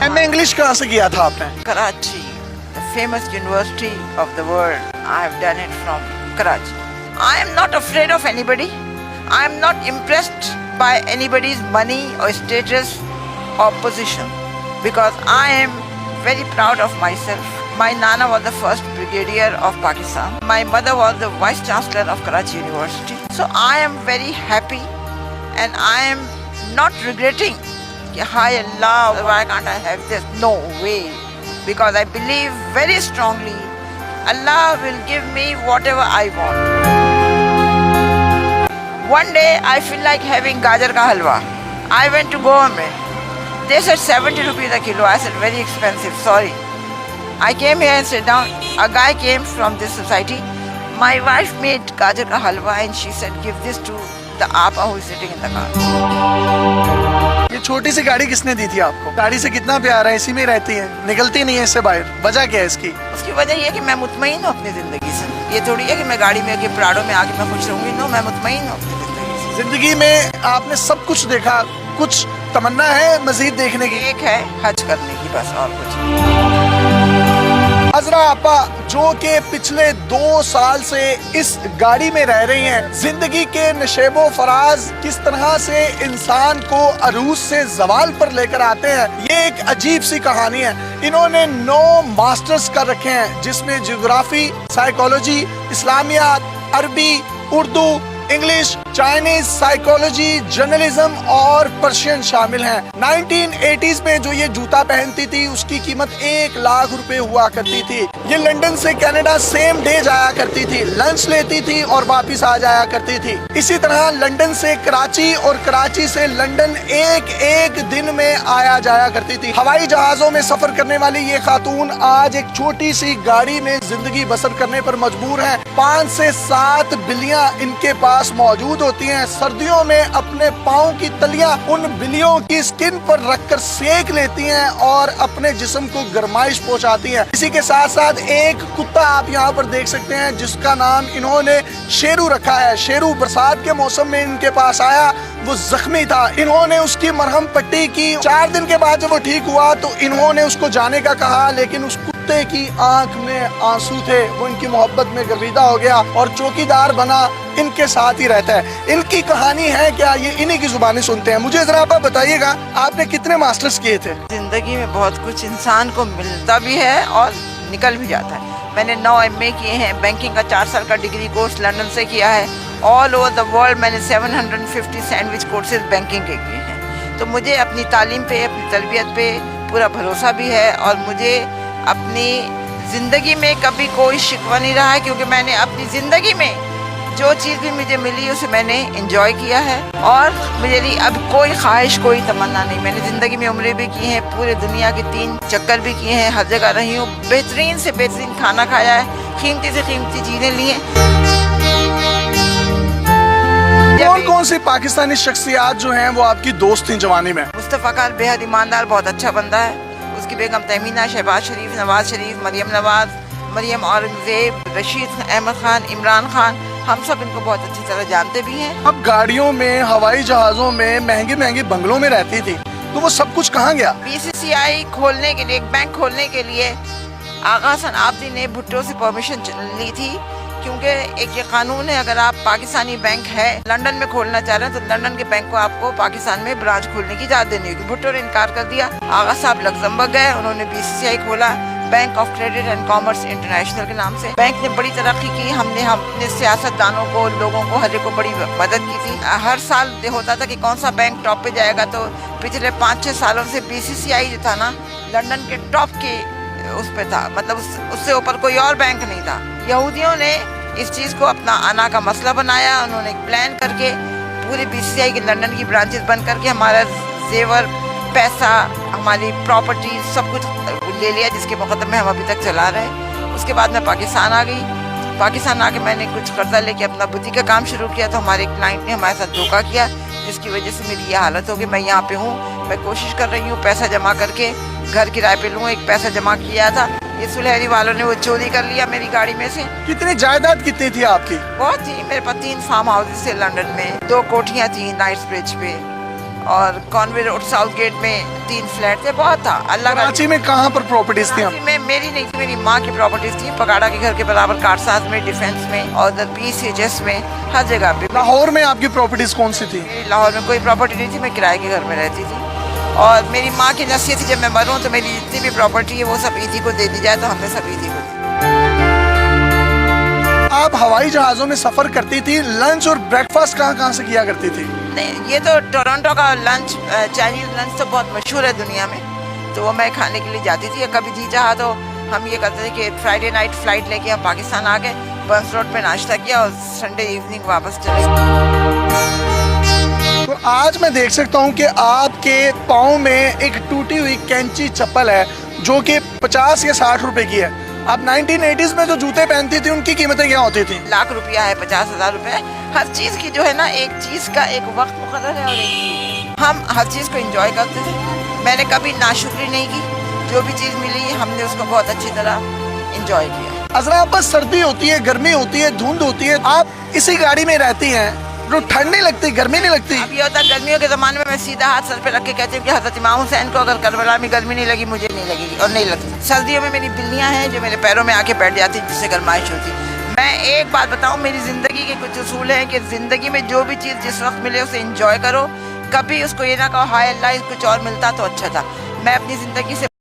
MA English कहाँ से किया था आपने? Karachi, the famous university of the world. I have done it from Karachi. I am not afraid of anybody. I am not impressed by anybody's money or status or position because I am very proud of myself. My Nana was the first brigadier of Pakistan. My mother was the vice chancellor of Karachi University. So I am very happy and I am not regretting. Hi Allah, why can't I have this? No way. Because I believe very strongly Allah will give me whatever I want. One day I feel like having gajar ka halwa. I went to Goa mein. They said 70 rupees a kilo. I said very expensive, sorry. I came here and sat down. A guy came from this society. My wife made gajar ka halwa and she said give this to the Appa who is sitting in the car. ये छोटी सी गाड़ी किसने दी थी आपको? गाड़ी से कितना प्यार है, इसी में रहती है, निकलती नहीं है इससे बाहर। वजह क्या है इसकी? उसकी वजह ये है कि मैं मुतमईन हूँ अपनी जिंदगी से। ये थोड़ी है कि मैं गाड़ी में आके प्राड़ों में आके मैं खुश रहूंगी। नो, मैं मुतमईन हूँ अपनी जिंदगी से। जिंदगी में आपने सब कुछ देखा, कुछ तमन्ना है मजीद देखने की? एक है हज करने की, बस और कुछ। अजरा आपा जो कि पिछले 2 साल से इस गाड़ी में रह रही हैं, जिंदगी के नशेबो फराज किस तरह से इंसान को अरूज से जवाल पर लेकर आते हैं, ये एक अजीब सी कहानी है। इन्होंने 9 मास्टर्स कर रखे हैं जिसमें ज्योग्राफी, साइकोलॉजी, इस्लामियात, अरबी, Urdu, English, Chinese, psychology, journalism और पर्शियन शामिल हैं। 1980s में जो ये जूता पहनती थी उसकी कीमत 1 लाख रुपए हुआ करती थी। ये लंदन से कनाडा सेम डे जाया करती थी, लंच लेती थी और वापस आ जाया करती थी। इसी तरह लंदन से कराची और कराची से लंदन एक दिन में आया जाया करती थी। हवाई जहाजों में सफर करने वाली ये खातून आज एक छोटी सी गाड़ी में जिंदगी बसर करने पर मजबूर है। 5 से 7 बिल्लियां इनके पास मौजूद होती हैं। सर्दियों में अपने पाँव की तलियां उन बिल्लियों की स्किन पर रखकर सेक लेती हैं और अपने जिस्म को गर्माइश पहुंचाती हैं। इसी के साथ साथ एक कुत्ता आप यहाँ पर देख सकते हैं जिसका नाम इन्होंने शेरू रखा है। शेरू बरसात के मौसम में इनके पास आया, वो जख्मी था, इन्होंने उसकी मरहम पट्टी की। 4 दिन के बाद जब वो ठीक हुआ तो इन्होंने उसको जाने का कहा, लेकिन उस कुत्ते की आंख में आंसू थे। वो इनकी मोहब्बत में गर्विदा हो गया और चौकीदार बना, इनके साथ ही रहता है। इनकी कहानी है क्या, ये इन्हीं की जुबानी सुनते हैं। मुझे जरा आप बताइएगा, आपने कितने मास्टर्स किए थे? जिंदगी में बहुत कुछ इंसान को मिलता भी है और निकल भी जाता है। मैंने 9 MA किए हैं, बैंकिंग का 4 साल का डिग्री कोर्स लंदन से किया है। ऑल ओवर द वर्ल्ड मैंने 750 सैंडविच कोर्सेज बैंकिंग के किए हैं। तो मुझे अपनी तालीम पे, अपनी तरबियत पे पूरा भरोसा भी है और मुझे अपनी ज़िंदगी में कभी कोई शिकवा नहीं रहा है, क्योंकि मैंने अपनी ज़िंदगी में जो चीज़ भी मुझे मिली उसे मैंने एंजॉय किया है और मुझे लिए अब कोई ख्वाहिश, कोई तमन्ना नहीं। मैंने ज़िंदगी में उम्रें भी की हैं, पूरे दुनिया के 3 चक्कर भी किए हैं, हर जगह रही हूँ, बेहतरीन से बेहतरीन खाना खाया है, कीमती से कीमती चीज़ें ली हैं। कौन कौन सी पाकिस्तानी शख्सियात जो हैं वो आपकी दोस्त थी जवानी में? मुस्तफ़ा खान बेहद ईमानदार, बहुत अच्छा बंदा है। उसकी बेगम तहमीना, शहबाज शरीफ, नवाज शरीफ, मरियम नवाज, मरियम औरंगजेब, रशीद अहमद खान, इमरान खान, हम सब इनको बहुत अच्छी तरह जानते भी हैं। अब गाड़ियों में, हवाई जहाजों में, महंगे महंगे बंगलों में रहती थी, तो वो सब कुछ कहाँ गया? BCCI खोलने के लिए, एक बैंक खोलने के लिए आगा हसन आबदी ने भुट्टो से परमिशन ली थी, क्योंकि एक ये कानून है, अगर आप पाकिस्तानी बैंक है लंदन में खोलना चाह रहे हैं तो लंदन के बैंक को आपको पाकिस्तान में ब्रांच खोलने की इजाज़त देनी होगी। भुट्टो ने इनकार कर दिया। आगा साहब लग्जमबर्ग गए, उन्होंने BCCI खोला, bank of credit and commerce international के नाम से। बैंक ने बड़ी तरक्की की, हमने अपने सियासतदानों को, लोगों को, हर एक को बड़ी मदद की थी। हर साल होता था कि कौन सा बैंक टॉप पे जाएगा, तो पिछले 5-6 सालों से BCCI जो था ना, लंदन के टॉप के उस पे था, मतलब उससे ऊपर कोई और बैंक नहीं था। यहूदियों ने इस चीज़ को अपना आना का मसला बनाया, उन्होंने एक प्लान करके पूरे BCCI की लंदन की ब्रांचेस बंद करके हमारा जेवर, पैसा, हमारी प्रॉपर्टी सब कुछ ले लिया, जिसके मुकदमे हम अभी तक चला रहे हैं। उसके बाद मैं पाकिस्तान आ गई। पाकिस्तान आके मैंने कुछ कर्जा लेके अपना बुटीक का काम शुरू किया, तो हमारे क्लाइंट ने हमारे साथ धोखा किया, जिसकी वजह से मेरी ये हालत हो गई। मैं यहाँ पे हूँ, मैं कोशिश कर रही हूँ पैसा जमा करके घर किराए पे लूँ। एक पैसा जमा किया था, ये सुलहरी वालों ने वो चोरी कर लिया मेरी गाड़ी में से। कितनी जायदाद कितनी थी आपकी? बहुत थी, मेरे पास 3 फार्म हाउसेस थे लंदन में, 2 कोठियाँ थी नाइट्स ब्रिज पे, और कॉन्वे रोड साउथ गेट में 3 फ्लैट थे, बहुत था। अल्लाह का कराची में कहाँ पर प्रॉपर्टीज थी कराची में मेरी नहीं थी, मेरी माँ की प्रॉपर्टीज थी, पगाड़ा के घर के बराबर, कारसाज में, डिफेंस में और PCHS में, हर जगह पे। लाहौर में आपकी प्रॉपर्टीज कौन सी थी? मेरी लाहौर में कोई प्रॉपर्टी नहीं थी, मैं किराए के घर में रहती थी। और मेरी माँ की नसीहत थी, जब मैं मरूँ तो मेरी जितनी भी प्रॉपर्टी है वो सब ईदी को दे दी जाए, तो हमने सब ईदी को दी। आप हवाई जहाज़ों में सफ़र करती थी, लंच और ब्रेकफास्ट कहाँ से किया करती थी? नहीं, ये तो टोरंटो का लंच, चाइनीज लंच तो बहुत मशहूर है दुनिया में, तो वो मैं खाने के लिए जाती थी। कभी जी चाहा तो हम ये करते थे कि फ्राइडे नाइट फ्लाइट लेके हम पाकिस्तान आ गए, बर्न्स रोड पे नाश्ता किया और संडे इवनिंग वापस चले गए। तो आज मैं देख सकता हूँ कि आपके पाँव में एक टूटी हुई कैंची चप्पल है जो कि 50 या 60 रुपए की है। आप 1980s में जो जूते पहनती थी उनकी कीमतें क्या होती थी? लाख रुपया है, 50,000 रुपए है। हर चीज़ की जो है ना, एक चीज़ का एक वक्त मुकर्रर है और एक हम हर चीज़ को एंजॉय करते थे। मैंने कभी नाशुक्री नहीं की, जो भी चीज़ मिली हमने उसको बहुत अच्छी तरह एंजॉय किया। अजरा, बस सर्दी होती है, गर्मी होती है, धुंध होती है, आप इसी गाड़ी में रहती हैं, तो ठंड नहीं लगती, गर्मी नहीं लगती? अब ये होता है, गर्मियों के ज़माने में मैं सीधा हाथ सर पे रख के कहती हूँ कि हज़रत इमाम हुसैन को अगर करबला में गर्मी नहीं लगी, मुझे नहीं लगेगी और नहीं लगती। सर्दियों में मेरी बिल्लियाँ हैं जो मेरे पैरों में आके बैठ जाती, जिससे गर्माइश होती। मैं एक बात बताऊँ, मेरी ज़िंदगी के कुछ उसूल हैं कि ज़िंदगी में जो भी चीज़ जिस वक्त मिले उसे इंजॉय करो। कभी उसको ये ना कहो हाय अल्लाह कुछ और मिलता तो अच्छा था। मैं अपनी ज़िंदगी से